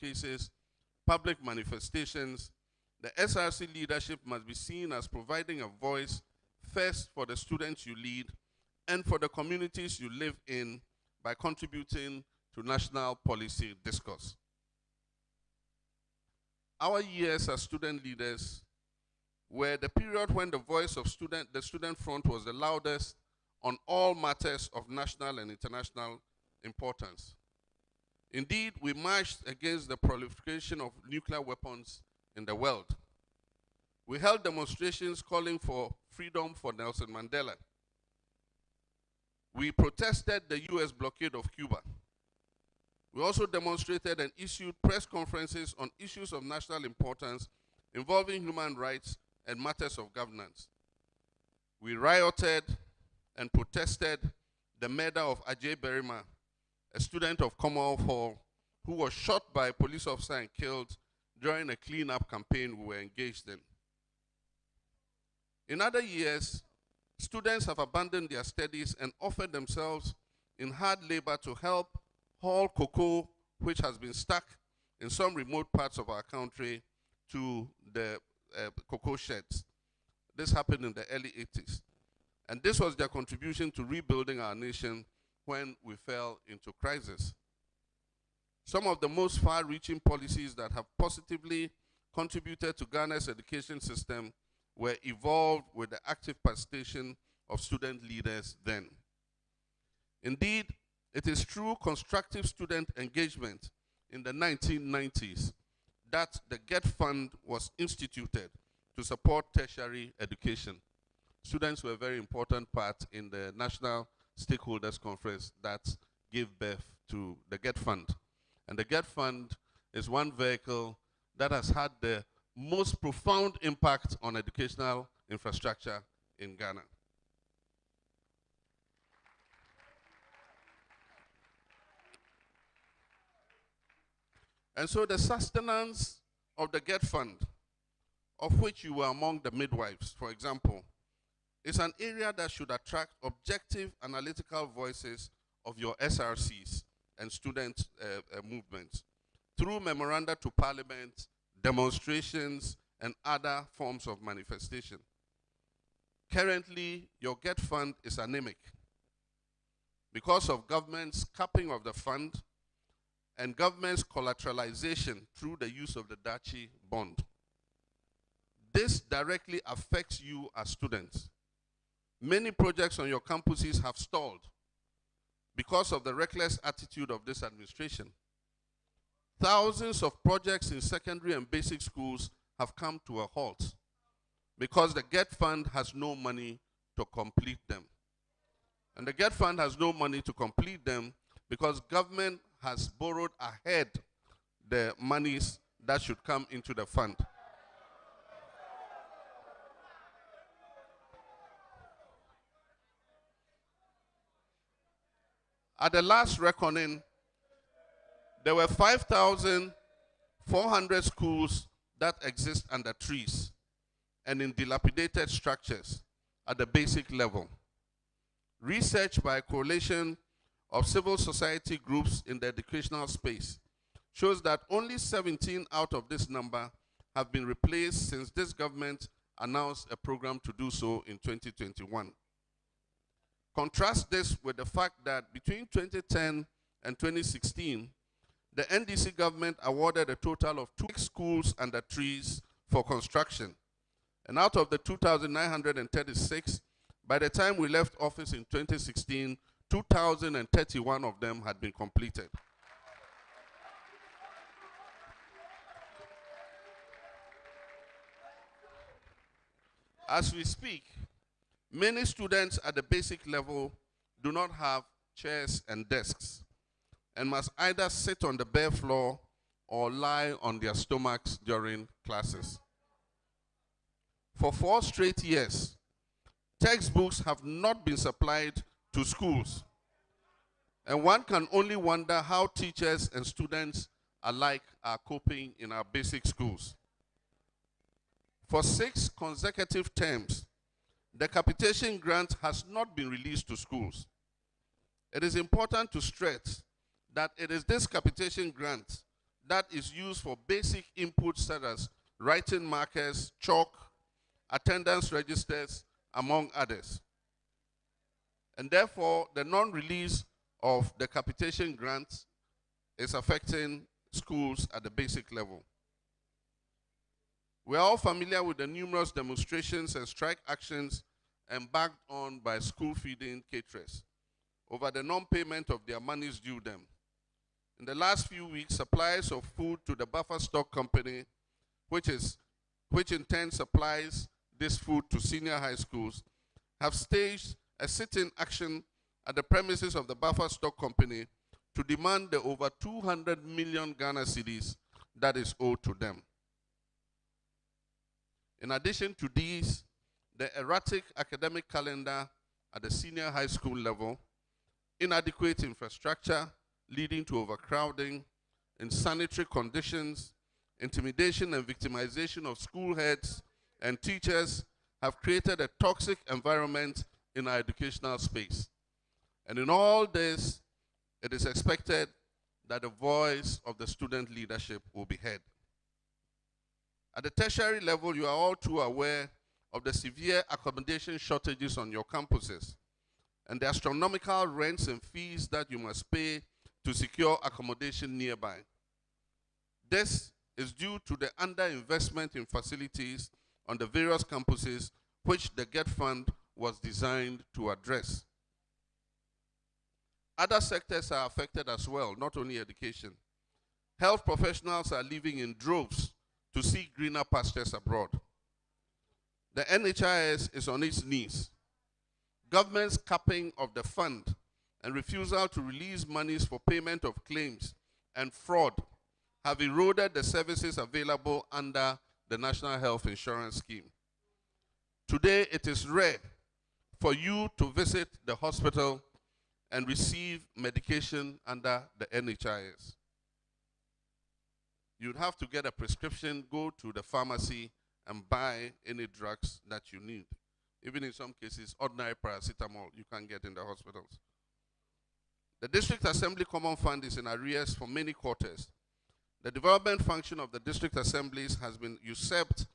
showcases, public manifestations, the SRC leadership must be seen as providing a voice first for the students you lead and for the communities you live in by contributing to national policy discourse. Our years as student leaders were the period when the voice of the student front was the loudest on all matters of national and international importance. Indeed, we marched against the proliferation of nuclear weapons in the world. We held demonstrations calling for freedom for Nelson Mandela. We protested the US blockade of Cuba. We also demonstrated and issued press conferences on issues of national importance involving human rights and matters of governance. We rioted and protested the murder of Ajay Berima, a student of Commonwealth Hall, who was shot by a police officer and killed during a cleanup campaign we were engaged in. In other years, students have abandoned their studies and offered themselves in hard labor to help haul cocoa, which has been stuck in some remote parts of our country, to the cocoa sheds. This happened in the early 80s. And this was their contribution to rebuilding our nation when we fell into crisis. Some of the most far-reaching policies that have positively contributed to Ghana's education system were evolved with the active participation of student leaders then. Indeed, it is through constructive student engagement in the 1990s that the GET Fund was instituted to support tertiary education. Students were a very important part in the National Stakeholders Conference that gave birth to the GET Fund. And the GET Fund is one vehicle that has had the most profound impact on educational infrastructure in Ghana. And so the sustenance of the GET Fund, of which you were among the midwives, for example, is an area that should attract objective analytical voices of your SRCs and student movements through memoranda to Parliament, demonstrations, and other forms of manifestation. Currently, your GET Fund is anemic because of government's capping of the fund and government's collateralization through the use of the Dachi bond. This directly affects you as students. Many projects on your campuses have stalled because of the reckless attitude of this administration. Thousands of projects in secondary and basic schools have come to a halt because the GET Fund has no money to complete them. And the GET Fund has no money to complete them because government has borrowed ahead the monies that should come into the fund. At the last reckoning, there were 5,400 schools that exist under trees and in dilapidated structures at the basic level. Research by a coalition of civil society groups in the educational space shows that only 17 out of this number have been replaced since this government announced a program to do so in 2021. Contrast this with the fact that between 2010 and 2016, the NDC government awarded a total of 2 schools under trees for construction. And out of the 2,936, by the time we left office in 2016, 2,031 of them had been completed. As we speak, many students at the basic level do not have chairs and desks and must either sit on the bare floor or lie on their stomachs during classes. For 4 straight years, textbooks have not been supplied to schools. And one can only wonder how teachers and students alike are coping in our basic schools. For 6 consecutive terms, the capitation grant has not been released to schools. It is important to stress that it is this capitation grant that is used for basic inputs such as writing markers, chalk, attendance registers, among others. And therefore, the non-release of the capitation grants is affecting schools at the basic level. We are all familiar with the numerous demonstrations and strike actions embarked on by school feeding caterers over the non-payment of their monies due them. In the last few weeks, suppliers of food to the buffer stock company, which in turn supplies this food to senior high schools, have staged a sit-in action at the premises of the buffer stock company to demand the over 200 million Ghana cedis that is owed to them. In addition to these, the erratic academic calendar at the senior high school level, inadequate infrastructure leading to overcrowding, insanitary conditions, intimidation and victimization of school heads and teachers have created a toxic environment in our educational space. And in all this, it is expected that the voice of the student leadership will be heard. At the tertiary level, you are all too aware of the severe accommodation shortages on your campuses and the astronomical rents and fees that you must pay to secure accommodation nearby. This is due to the underinvestment in facilities on the various campuses which the GET Fund was designed to address. Other sectors are affected as well, not only education. Health professionals are leaving in droves to seek greener pastures abroad. The NHIS is on its knees. Government's capping of the fund and refusal to release monies for payment of claims and fraud have eroded the services available under the National Health Insurance Scheme. Today, it is rare for you to visit the hospital and receive medication under the NHIS. You'd have to get a prescription, go to the pharmacy, and buy any drugs that you need. Even in some cases, ordinary paracetamol you can get in the hospitals. The District Assembly Common Fund is in arrears for many quarters. The development function of the district assemblies has been usurped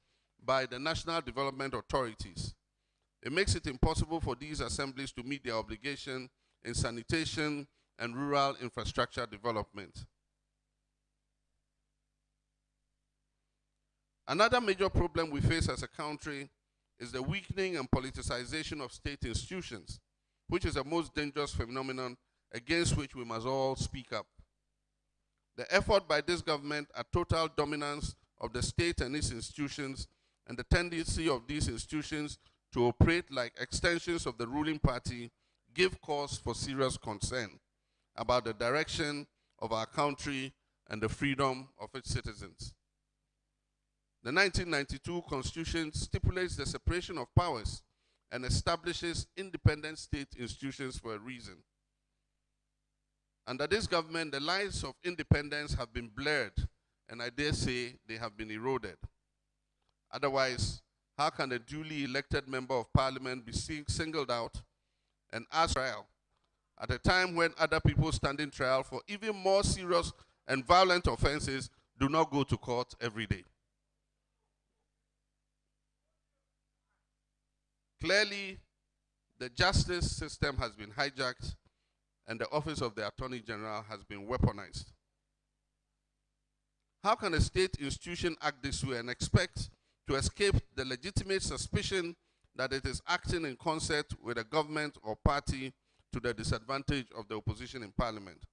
by the national development authorities. It makes it impossible for these assemblies to meet their obligation in sanitation and rural infrastructure development. Another major problem we face as a country is the weakening and politicization of state institutions, which is a most dangerous phenomenon against which we must all speak up. The effort by this government at total dominance of the state and its institutions and the tendency of these institutions to operate like extensions of the ruling party give cause for serious concern about the direction of our country and the freedom of its citizens. The 1992 Constitution stipulates the separation of powers and establishes independent state institutions for a reason. Under this government, the lines of independence have been blurred, and I dare say they have been eroded. Otherwise, how can a duly elected member of parliament be singled out and asked for trial at a time when other people standing trial for even more serious and violent offenses do not go to court every day? Clearly, the justice system has been hijacked and the office of the Attorney General has been weaponized. How can a state institution act this way and expect to escape the legitimate suspicion that it is acting in concert with a government or party to the disadvantage of the opposition in parliament?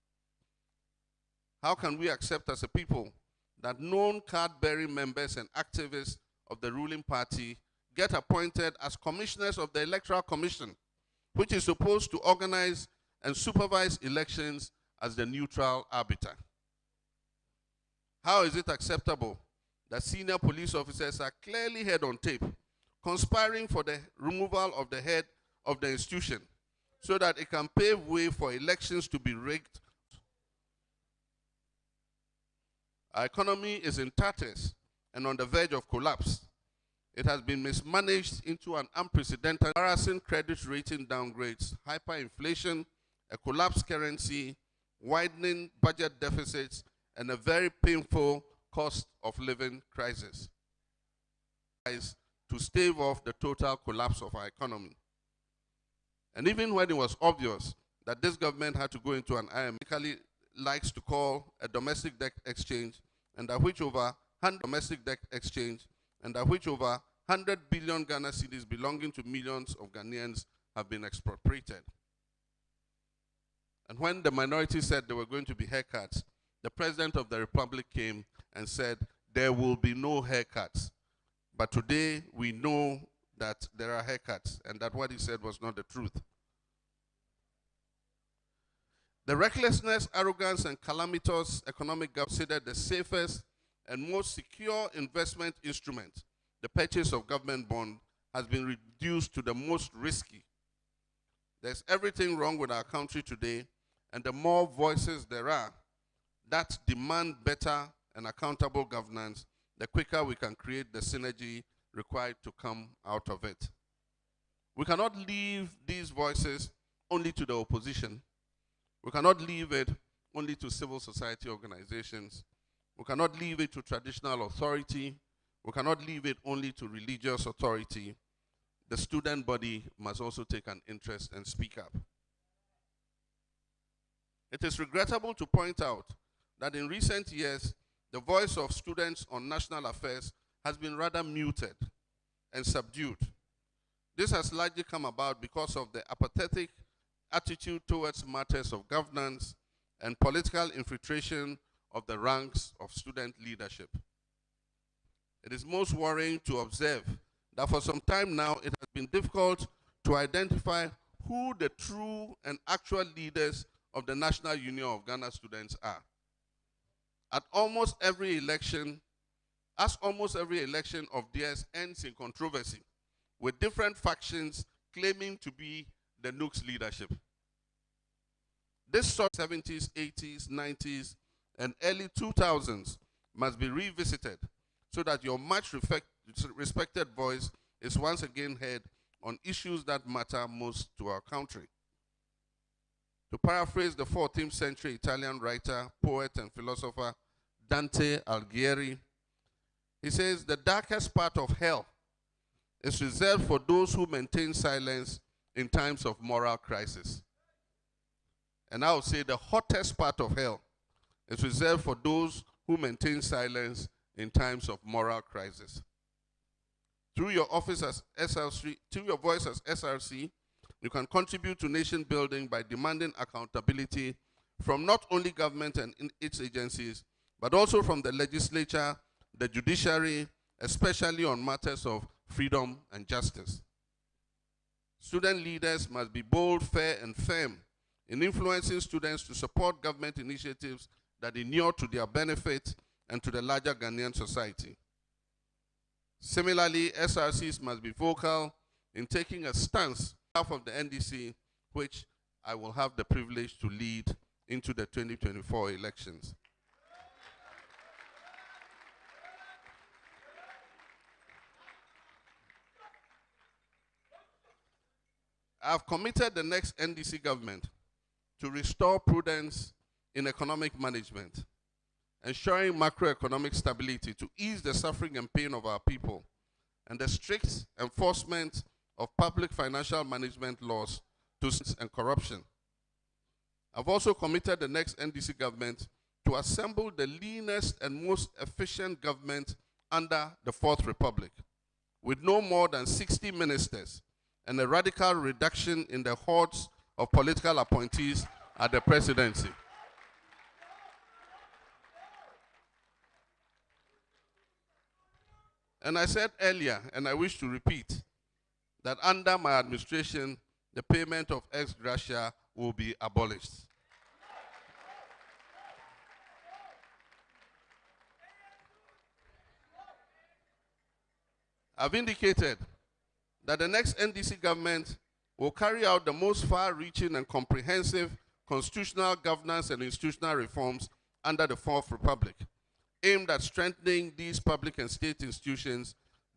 How can we accept as a people that known card-bearing members and activists of the ruling party get appointed as commissioners of the Electoral Commission, which is supposed to organize and supervise elections as the neutral arbiter? How is it acceptable that senior police officers are clearly heard on tape, conspiring for the removal of the head of the institution so that it can pave way for elections to be rigged? Our economy is in tatters and on the verge of collapse. It has been mismanaged into an unprecedented, embarrassing credit rating downgrades, hyperinflation, a collapsed currency, widening budget deficits, and a very painful cost of living crisis to stave off the total collapse of our economy. And even when it was obvious that this government had to go into an IMF, likes to call a domestic debt exchange, and that which over 100 domestic debt exchange, and that which over 100 billion Ghana cedis belonging to millions of Ghanaians have been expropriated. And when the minority said there were going to be haircuts, the President of the Republic came and said, there will be no haircuts. But today we know that there are haircuts, and that what he said was not the truth. The recklessness, arrogance, and calamitous economic government considered the safest and most secure investment instrument, the purchase of government bond, has been reduced to the most risky. There's everything wrong with our country today, and the more voices there are that demand better and accountable governance, the quicker we can create the synergy required to come out of it. We cannot leave these voices only to the opposition. We cannot leave it only to civil society organizations. We cannot leave it to traditional authority. We cannot leave it only to religious authority. The student body must also take an interest and speak up. It is regrettable to point out that in recent years, the voice of students on national affairs has been rather muted and subdued. This has largely come about because of the apathetic attitude towards matters of governance and political infiltration of the ranks of student leadership. It is most worrying to observe that for some time now it has been difficult to identify who the true and actual leaders of the National Union of Ghana students are. As almost every election of theirs ends in controversy, with different factions claiming to be the Tvucc leadership. This sort of 70s, 80s, 90s, and early 2000s must be revisited so that your much respected voice is once again heard on issues that matter most to our country. To paraphrase the 14th century Italian writer, poet, and philosopher Dante Alighieri, he says, the darkest part of hell is reserved for those who maintain silence in times of moral crisis. And I would say the hottest part of hell is reserved for those who maintain silence in times of moral crisis. Through your office as SRC, through your voice as SRC, you can contribute to nation building by demanding accountability from not only government and its agencies, but also from the legislature, the judiciary, especially on matters of freedom and justice. Student leaders must be bold, fair, and firm in influencing students to support government initiatives that inure to their benefit and to the larger Ghanaian society. Similarly, SRCs must be vocal in taking a stance on behalf of the NDC, which I will have the privilege to lead into the 2024 elections. I have committed the next NDC government to restore prudence in economic management, ensuring macroeconomic stability to ease the suffering and pain of our people, and the strict enforcement of public financial management laws to and corruption. I've also committed the next NDC government to assemble the leanest and most efficient government under the Fourth Republic, with no more than 60 ministers and a radical reduction in the hordes of political appointees at the presidency. And I said earlier, and I wish to repeat, that under my administration, the payment of ex gratia will be abolished. I've indicated that the next NDC government will carry out the most far-reaching and comprehensive constitutional governance and institutional reforms under the Fourth Republic, aimed at strengthening these public and state institutions